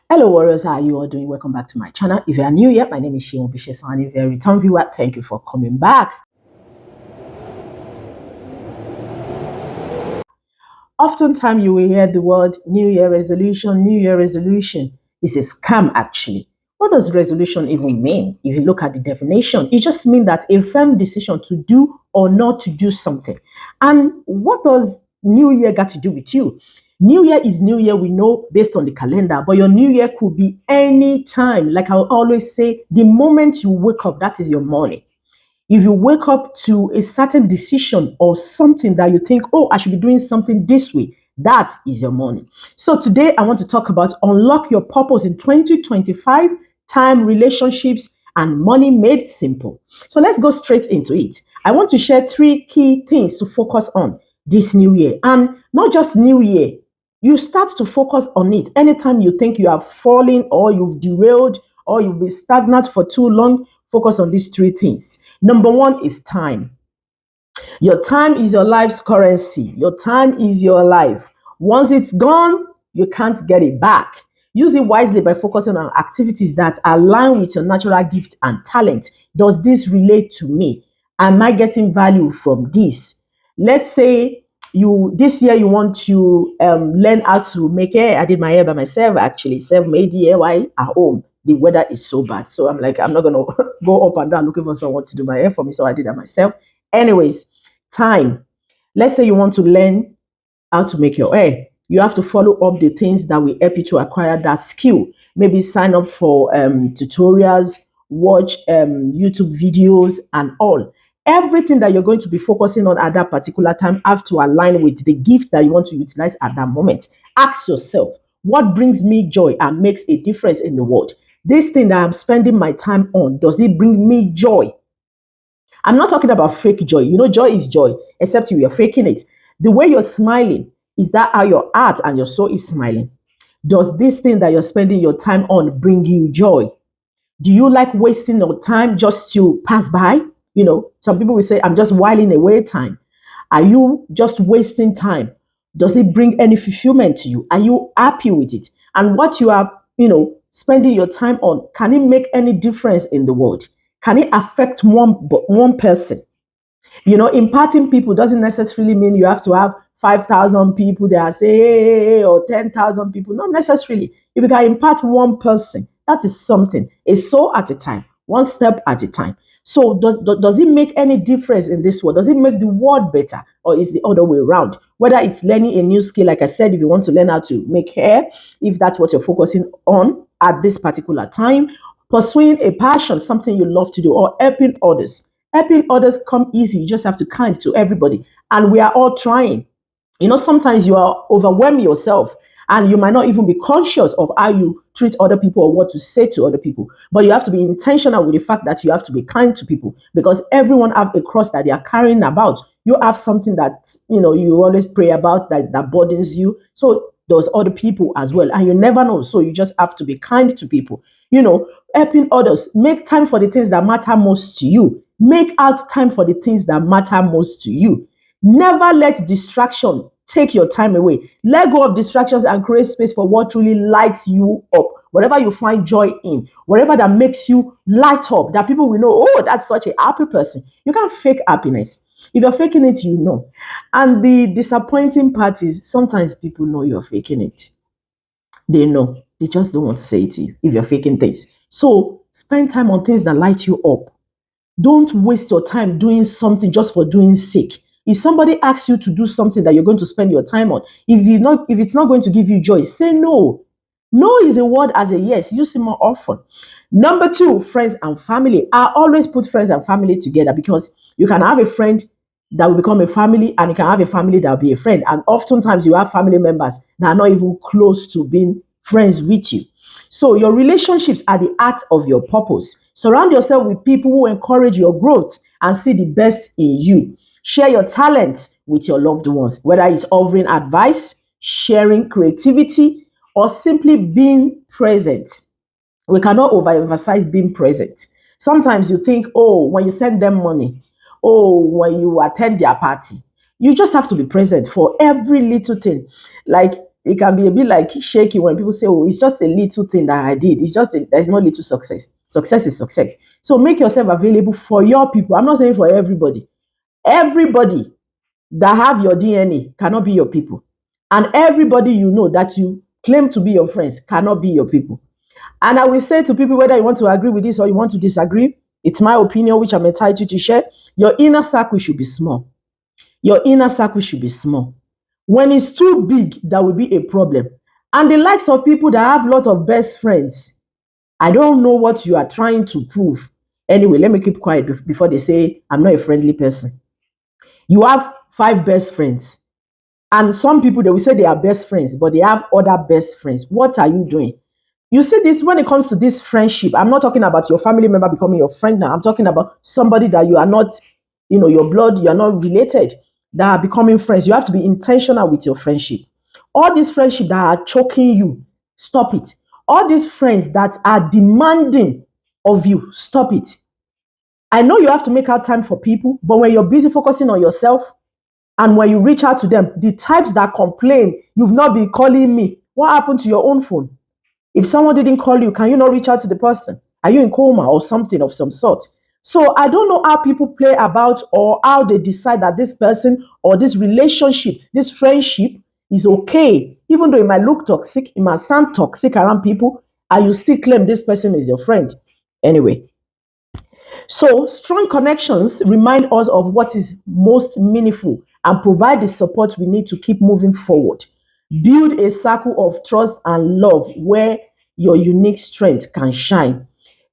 Hello, warriors. How are you all doing? Welcome back to my channel. If you are new here, my name is Shion Bishesani. If you're a return viewer, thank you for coming back. Oftentimes, you will hear the word New Year resolution. New Year resolution is a scam, actually. What does resolution even mean? If you look at the definition, it just means that a firm decision to do or not to do something. And what does New Year got to do with you? New Year is New Year, we know based on the calendar, but your New Year could be any time. Like I always say, the moment you wake up, that is your morning. If you wake up to a certain decision or something that you think, oh, I should be doing something this way, that is your morning. So today I want to talk about unlock your purpose in 2025, time, relationships, and money made simple. So let's go straight into it. I want to share three key things to focus on this new year. And not just new year, you start to focus on it anytime you think you have fallen or you've derailed or you've been stagnant for too long. Focus on these three things. Number one is time. Your time is your life's currency. Your time is your life. Once it's gone, you can't get it back. Use it wisely by focusing on activities that align with your natural gift and talent. Does this relate to me? Am I getting value from this? Let's say you this year you want to learn how to make hair. I did my hair by myself, actually, self-made DIY at home. The weather is so bad, so I'm like, I'm not gonna go up and down looking for someone to do my hair for me, so I did that myself. Anyways, time. Let's say you want to learn how to make your hair. You have to follow up the things that will help you to acquire that skill. Maybe sign up for tutorials, watch YouTube videos, and all. Everything that you're going to be focusing on at that particular time have to align with the gift that you want to utilize at that moment. Ask yourself, what brings me joy and makes a difference in the world? This thing that I'm spending my time on, does it bring me joy? I'm not talking about fake joy. You know, joy is joy, except you are faking it. The way you're smiling, is that how your heart and your soul is smiling? Does this thing that you're spending your time on bring you joy? Do you like wasting your time just to pass by? You know, some people will say, I'm just whiling away time. Are you just wasting time? Does it bring any fulfillment to you? Are you happy with it? And what you are, spending your time on, can it make any difference in the world? Can it affect one person? You know, imparting people doesn't necessarily mean you have to have 5,000 people that say, hey, or 10,000 people. Not necessarily. If you can impart one person, that is something. A soul at a time, one step at a time. So does it make any difference in this world? Does it make the world better? Or is the other way around? Whether it's learning a new skill, like I said, if you want to learn how to make hair, if that's what you're focusing on at this particular time, pursuing a passion, something you love to do, or helping others. Helping others come easy. You just have to kind to everybody. And we are all trying. You know, sometimes you are overwhelming yourself and you might not even be conscious of how you treat other people or what to say to other people. But you have to be intentional with the fact that you have to be kind to people because everyone have a cross that they are carrying about. You have something that, you always pray about that burdens you. So those other people as well. And you never know. So you just have to be kind to people. Helping others. Make time for the things that matter most to you. Make out time for the things that matter most to you. Never let distraction take your time away. Let go of distractions and create space for what truly lights you up. Whatever you find joy in, whatever that makes you light up, that people will know, oh, that's such a happy person. You can't fake happiness. If you're faking it, you know. And the disappointing part is sometimes people know you're faking it. They know. They just don't want to say it to you if you're faking things. So spend time on things that light you up. Don't waste your time doing something just for doing sake. If somebody asks you to do something that you're going to spend your time on, if it's not going to give you joy, say no. No is a word as a yes. Use it more often. Number two, friends and family. I always put friends and family together because you can have a friend that will become a family and you can have a family that will be a friend. And oftentimes you have family members that are not even close to being friends with you. So your relationships are the art of your purpose. Surround yourself with people who encourage your growth and see the best in you. Share your talents with your loved ones, whether it's offering advice, sharing creativity, or simply being present. We cannot overemphasize being present. Sometimes you think, oh, when you send them money, oh, when you attend their party, you just have to be present for every little thing. Like it can be a bit like shaky when people say, oh, it's just a little thing that I did. It's just, there's no little success. Success is success. So make yourself available for your people. I'm not saying for everybody. Everybody that have your DNA cannot be your people. And everybody you know that you claim to be your friends cannot be your people. And I will say to people, whether you want to agree with this or you want to disagree, it's my opinion, which I'm entitled to share. Your inner circle should be small. Your inner circle should be small. When it's too big, that will be a problem. And the likes of people that have a lot of best friends, I don't know what you are trying to prove. Anyway, let me keep quiet before they say I'm not a friendly person. You have 5 best friends. And some people, they will say they are best friends, but they have other best friends. What are you doing? You see this when it comes to this friendship. I'm not talking about your family member becoming your friend now. I'm talking about somebody that you are not, your blood, you are not related, that are becoming friends. You have to be intentional with your friendship. All these friendships that are choking you, stop it. All these friends that are demanding of you, stop it. I know you have to make out time for people, but when you're busy focusing on yourself, and when you reach out to them, the types that complain, you've not been calling me. What happened to your own phone? If someone didn't call you, can you not reach out to the person? Are you in coma or something of some sort? So I don't know how people play about or how they decide that this person or this relationship, this friendship is okay. Even though it might look toxic, it might sound toxic around people, and you still claim this person is your friend. Anyway, so strong connections remind us of what is most meaningful and provide the support we need to keep moving forward. Build a circle of trust and love where your unique strength can shine.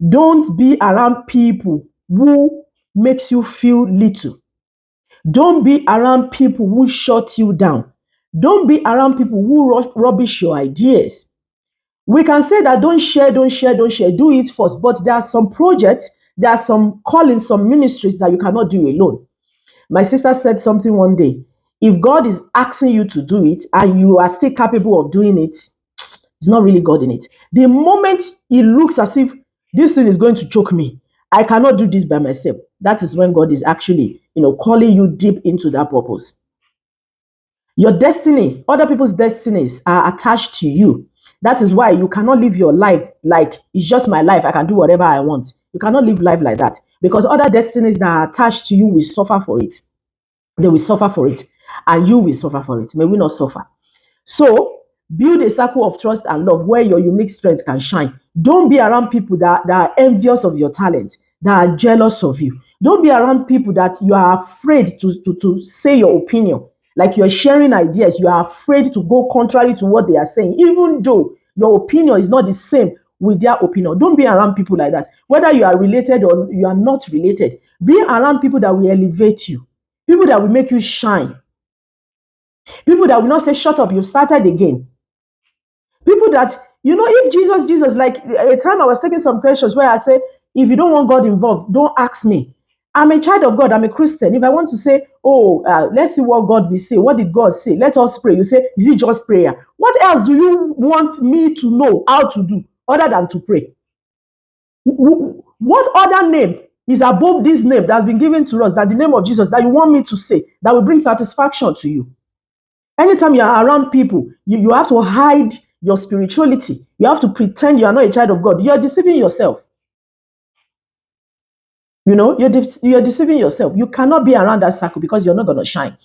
Don't be around people who makes you feel little. Don't be around people who shut you down. Don't be around people who rubbish your ideas. We can say that don't share, don't share, don't share. Do it first. But there are some projects, there are some callings, some ministries that you cannot do alone. My sister said something one day. If God is asking you to do it and you are still capable of doing it, it's not really God in it. The moment it looks as if this thing is going to choke me, I cannot do this by myself. That is when God is actually, calling you deep into that purpose. Your destiny, other people's destinies are attached to you. That is why you cannot live your life like it's just my life. I can do whatever I want. You cannot live life like that because other destinies that are attached to you will suffer for it. They will suffer for it, and you will suffer for it. May we not suffer. So build a circle of trust and love where your unique strength can shine. Don't be around people that are envious of your talent, that are jealous of you. Don't be around people that you are afraid to say your opinion. Like you're sharing ideas, you are afraid to go contrary to what they are saying, even though your opinion is not the same with their opinion. Don't be around people like that. Whether you are related or you are not related, be around people that will elevate you, people that will make you shine, people that will not say, shut up, you've started again. People that, if Jesus, like a time I was taking some questions where I say, if you don't want God involved, don't ask me. I'm a child of God. I'm a Christian. If I want to say, let's see what God will say. What did God say? Let us pray. You say, is it just prayer? What else do you want me to know how to do other than to pray? What other name is above this name that has been given to us, that the name of Jesus, that you want me to say, that will bring satisfaction to you? Anytime you are around people, you have to hide your spirituality. You have to pretend you are not a child of God. You are deceiving yourself. You're deceiving yourself. You cannot be around that circle because you're not going to shine.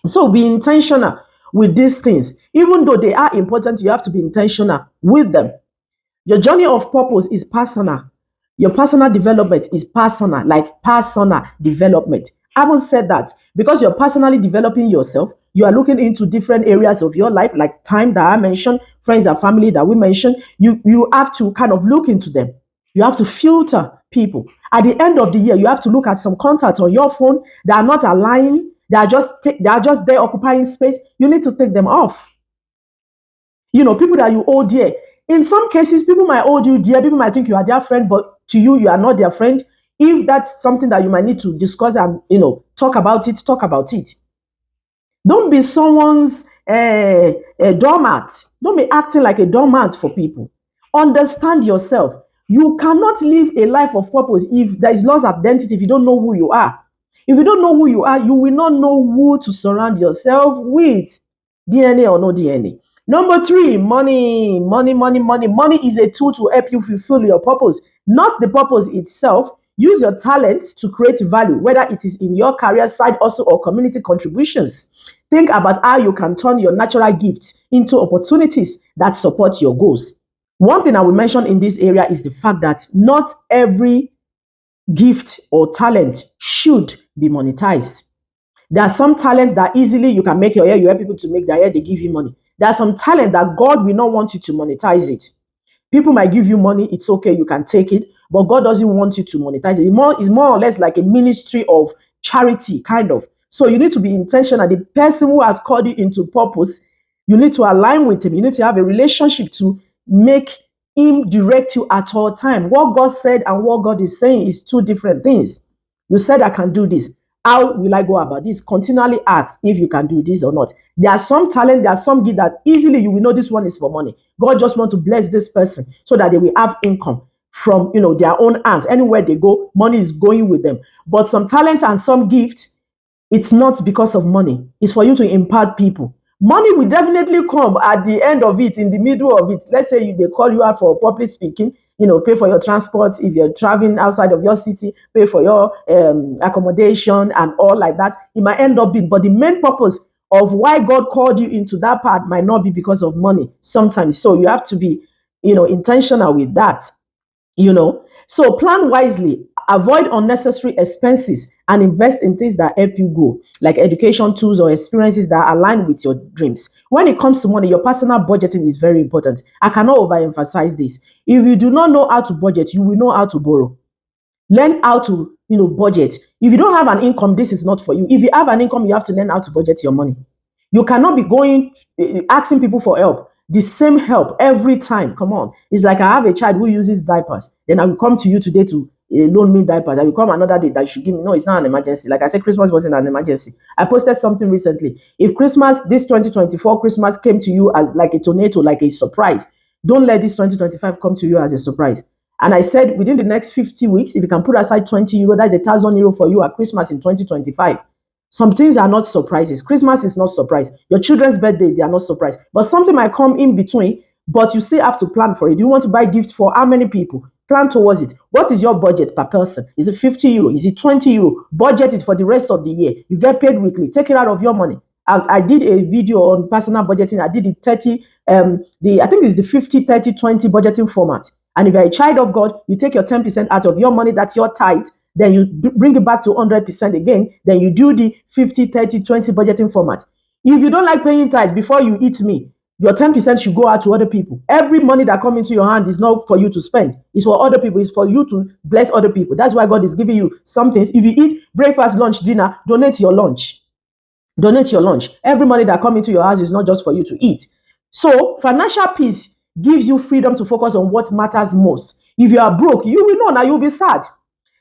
So be intentional with these things. Even though they are important, you have to be intentional with them. Your journey of purpose is personal. Your personal development is personal, like personal development. I haven't said that because you're personally developing yourself. You are looking into different areas of your life, like time that I mentioned, friends and family that we mentioned. You have to kind of look into them. You have to filter people. At the end of the year, you have to look at some contacts on your phone that are not aligning. They are just there occupying space. You need to take them off. People that you hold dear. In some cases, people might hold you dear. People might think you are their friend, but to you, you are not their friend. If that's something that you might need to discuss and talk about it, talk about it. Don't be someone's doormat. Don't be acting like a doormat for people. Understand yourself. You cannot live a life of purpose if there is lost identity, if you don't know who you are. If you don't know who you are, you will not know who to surround yourself with, DNA or no DNA. Number three, money, money, money, money. Money is a tool to help you fulfill your purpose, not the purpose itself. Use your talent to create value, whether it is in your career side also or community contributions. Think about how you can turn your natural gifts into opportunities that support your goals. One thing I will mention in this area is the fact that not every gift or talent should be monetized. There are some talent that easily you can make your hair, you help people to make their hair, they give you money. There are some talent that God will not want you to monetize it. People might give you money, it's okay, you can take it, but God doesn't want you to monetize it. It's more or less like a ministry of charity, kind of. So you need to be intentional. The person who has called you into purpose, you need to align with him. You need to have a relationship to make him direct you at all time. What God said and what God is saying is two different things. You said I can do this. How will I go about this? Continually ask if you can do this or not. There are some talent, there are some gift that easily you will know this one is for money. God just want to bless this person so that they will have income from their own hands. Anywhere they go, money is going with them. But some talent and some gift, it's not because of money. It's for you to impart people. Money will definitely come at the end of it, in the middle of it. Let's say they call you out for public speaking, pay for your transport. If you're traveling outside of your city, pay for your accommodation and all like that. It might end up being, but the main purpose of why God called you into that part might not be because of money sometimes. So you have to be, intentional with that. So plan wisely, avoid unnecessary expenses, and invest in things that help you grow, like education tools or experiences that align with your dreams. When it comes to money, your personal budgeting is very important. I cannot overemphasize this. If you do not know how to budget, you will know how to borrow. Learn how to budget. If you don't have an income, this is not for you. If you have an income, you have to learn how to budget your money. You cannot be going asking people for help, the same help every time. Come on. It's like I have a child who uses diapers. Then I will come to you today to loan me diapers. I will come another day that you should give me. No, it's not an emergency. Like I said, Christmas wasn't an emergency. I posted something recently. If Christmas, this 2024 Christmas came to you as like a tornado, like a surprise, don't let this 2025 come to you as a surprise. And I said, within the next 50 weeks, if you can put aside 20 euro, that's €1,000 for you at Christmas in 2025. Some things are not surprises. Christmas is not surprise. Your children's birthday, they are not surprise. But something might come in between, but you still have to plan for it. Do you want to buy gifts for how many people? Plan towards it. What is your budget per person? Is it 50 euro? Is it 20 euro? Budget it for the rest of the year. You get paid weekly. Take it out of your money. I did a video on personal budgeting. I did the 30, I think it's the 50, 30, 20 budgeting format. And if you're a child of God, you take your 10% out of your money, that's your tithe, then you bring it back to 100% again, then you do the 50, 30, 20 budgeting format. If you don't like paying tithe before you eat me, your 10% should go out to other people. Every money that comes into your hand is not for you to spend. It's for other people. It's for you to bless other people. That's why God is giving you some things. If you eat breakfast, lunch, dinner, donate your lunch. Donate your lunch. Every money that comes into your house is not just for you to eat. So financial peace gives you freedom to focus on what matters most. If you are broke, you will know now you'll be sad.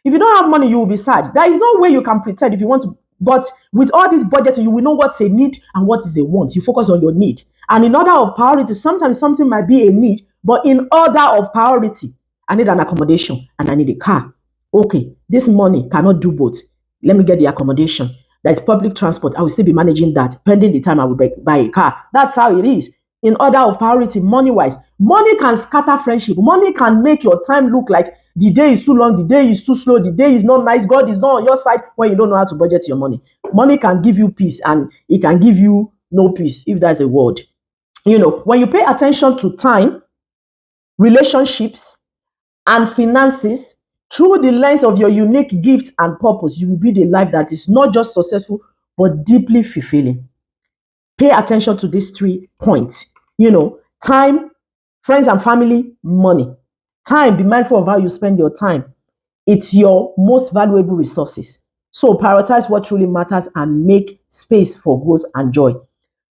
If you don't have money, you will be sad. There is no way you can pretend if you want to. But with all this budgeting, you will know what's a need and what is a want. You focus on your need. And in order of priority, sometimes something might be a need, but in order of priority, I need an accommodation and I need a car. Okay, this money cannot do both. Let me get the accommodation. That's public transport. I will still be managing that pending the time I will buy a car. That's how it is. In order of priority, money-wise, money can scatter friendship. Money can make your time look like the day is too long, the day is too slow, the day is not nice. God is not on your side when you don't know how to budget your money. Money can give you peace and it can give you no peace, if that's a word. When you pay attention to time, relationships, and finances through the lens of your unique gift and purpose, you will build a life that is not just successful, but deeply fulfilling. Pay attention to these 3 points. Time, friends and family, money. Time, be mindful of how you spend your time. It's your most valuable resources. So prioritize what truly matters and make space for growth and joy.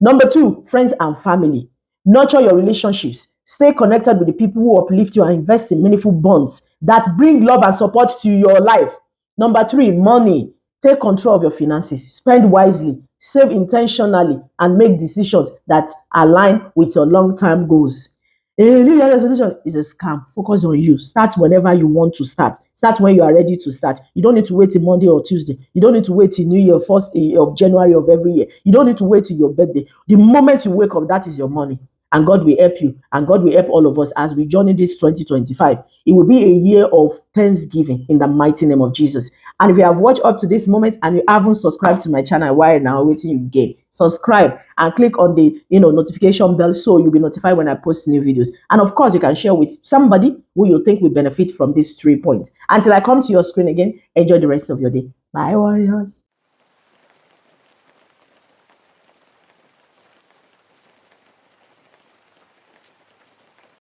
Number 2, friends and family. Nurture your relationships. Stay connected with the people who uplift you and invest in meaningful bonds that bring love and support to your life. Number 3, money. Take control of your finances. Spend wisely, save intentionally, and make decisions that align with your long-term goals. A New Year resolution is a scam. Focus on you. Start whenever you want to start. Start when you are ready to start. You don't need to wait till Monday or Tuesday. You don't need to wait till New Year, 1st of January of every year. You don't need to wait till your birthday. The moment you wake up, that is your money. and God will help you, and God will help all of us as we journey this 2025. It will be a year of thanksgiving in the mighty name of Jesus. And if you have watched up to this moment and you haven't subscribed to my channel, why now waiting you get? Subscribe and click on the notification bell so you'll be notified when I post new videos. And of course, you can share with somebody who you think will benefit from these 3 points. Until I come to your screen again, enjoy the rest of your day. Bye, warriors.